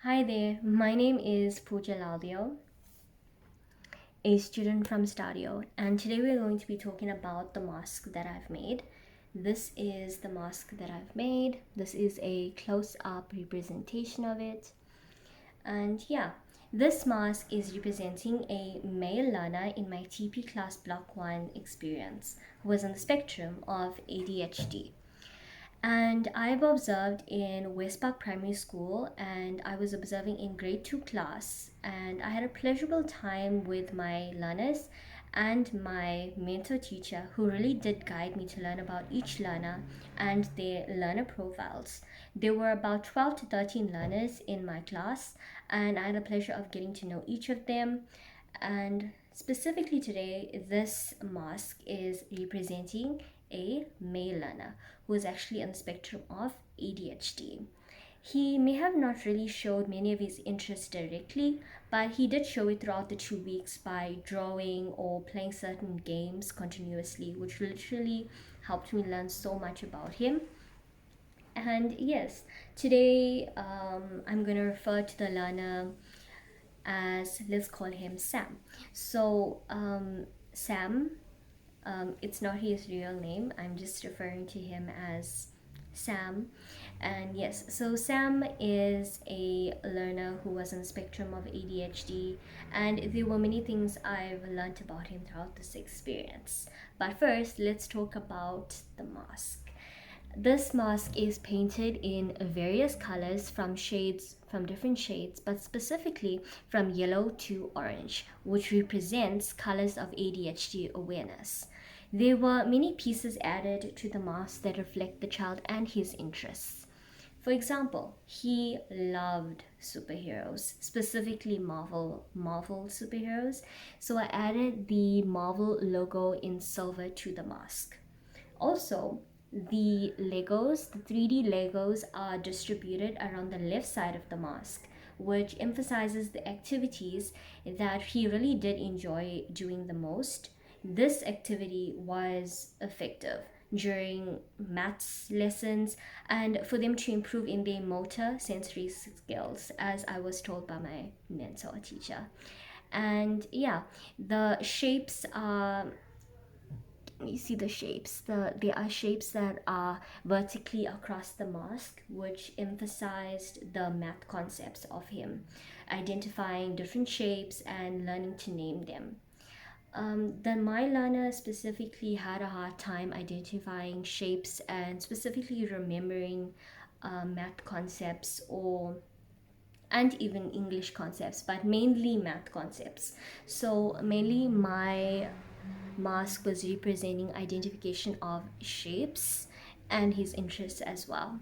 Hi there, my name is Pooja, a student from Stadio, and today we're going to be talking about the mask that I've made. This is the mask that I've made. This is a close-up representation of it. And yeah, this mask is representing a male learner in my TP class block 1 experience who was on the spectrum of ADHD. And I've observed in West Park Primary School, and I was observing in grade 2 class, and I had a pleasurable time with my learners and my mentor teacher, who really did guide me to learn about each learner and their learner profiles. There were about 12 to 13 learners in my class, and I had the pleasure of getting to know each of them. And specifically today, this mask is representing a male learner who is actually on the spectrum of ADHD. He may have not really showed many of his interests directly, but he did show it throughout the 2 weeks by drawing or playing certain games continuously, which literally helped me learn so much about him. And yes, today I'm going to refer to the learner as, let's call him Sam. So, Sam, it's not his real name. I'm just referring to him as Sam. And yes, so Sam is a learner who was on the spectrum of ADHD, and there were many things I've learned about him throughout this experience. But first, let's talk about the mask. This mask is painted in various colors from different shades, but specifically from yellow to orange, which represents colors of ADHD awareness. There were many pieces added to the mask that reflect the child and his interests. For example, he loved superheroes, specifically Marvel superheroes. So I added the Marvel logo in silver to the mask. Also, the 3D Legos are distributed around the left side of the mask, which emphasizes the activities that he really did enjoy doing the most. This activity was effective during maths lessons and for them to improve in their motor sensory skills, as I was told by my mentor teacher. And yeah, the shapes are, you see the shapes, there are shapes that are vertically across the mask, which emphasized the math concepts of him, identifying different shapes and learning to name them. The my learner specifically had a hard time identifying shapes and specifically remembering math concepts or and even English concepts, but mainly math concepts. So mainly my mask was representing identification of shapes and his interests as well.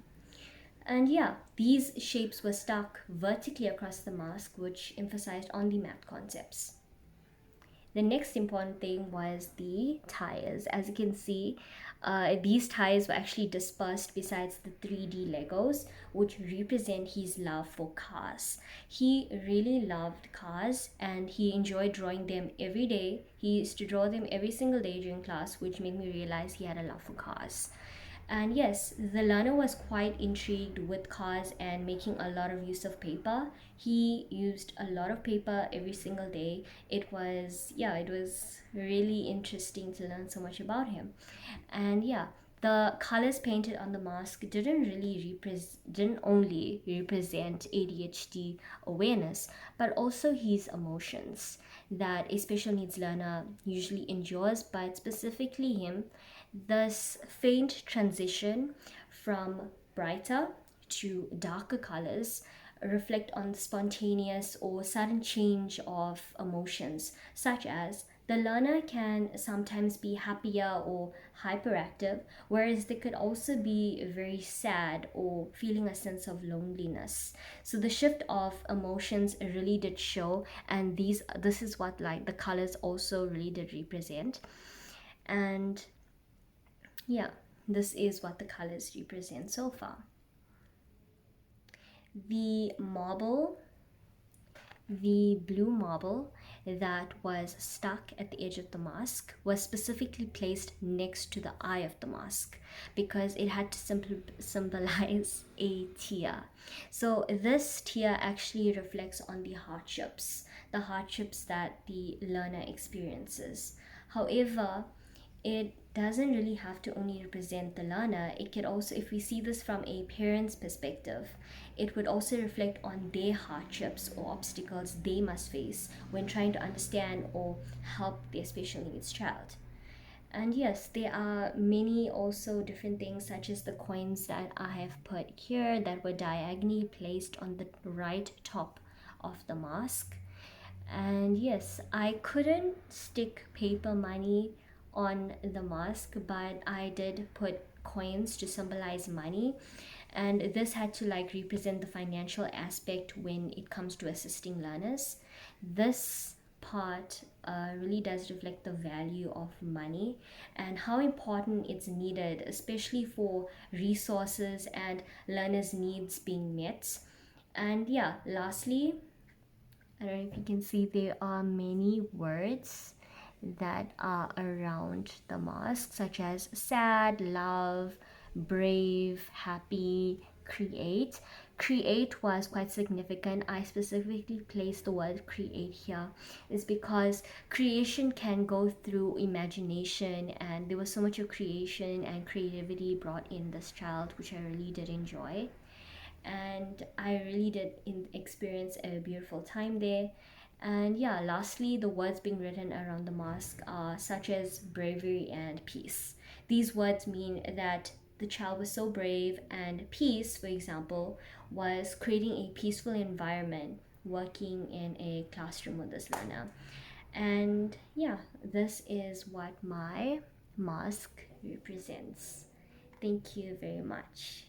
And yeah, these shapes were stuck vertically across the mask, which emphasized on the math concepts. The next important thing was the tires. As you can see, these tires were actually dispersed besides the 3D Legos, which represent his love for cars. He really loved cars and he enjoyed drawing them every day. He used to draw them every single day during class, which made me realize he had a love for cars. And yes, the learner was quite intrigued with cars and making a lot of use of paper. He used a lot of paper every single day. It was really interesting to learn so much about him. And yeah, the colors painted on the mask didn't only represent ADHD awareness, but also his emotions that a special needs learner usually endures, but specifically him. This faint transition from brighter to darker colors reflect on spontaneous or sudden change of emotions, such as the learner can sometimes be happier or hyperactive, whereas they could also be very sad or feeling a sense of loneliness. So the shift of emotions really did show, and this is what like the colors also really did represent. And yeah, this is what the colors represent so far. The marble, the blue marble, that was stuck at the edge of the mosque was specifically placed next to the eye of the mosque because it had to symbolize a tear. So this tear actually reflects on the hardships that the learner experiences. However, it doesn't really have to only represent the learner. It could also, if we see this from a parent's perspective, it would also reflect on their hardships or obstacles they must face when trying to understand or help their special needs child. And yes, there are many also different things, such as the coins that I have put here that were diagonally placed on the right top of the mosque. And yes, I couldn't stick paper money on the mosque, but I did put coins to symbolize money. And this had to like represent the financial aspect when it comes to assisting learners. This part really does reflect the value of money and how important it's needed, especially for resources and learners' needs being met. And yeah, lastly, I don't know if you can see, there are many words that are around the mosque, such as sad, love, brave, happy, create. Create was quite significant. I specifically placed the word create here is because creation can go through imagination, and there was so much of creation and creativity brought in this child, which I really did enjoy, and I really did experience a beautiful time there. And yeah, lastly, the words being written around the mosque are such as bravery and peace. These words mean that the child was so brave, and peace, for example, was creating a peaceful environment working in a classroom with this learner. And yeah, this is what my mosque represents. Thank you very much.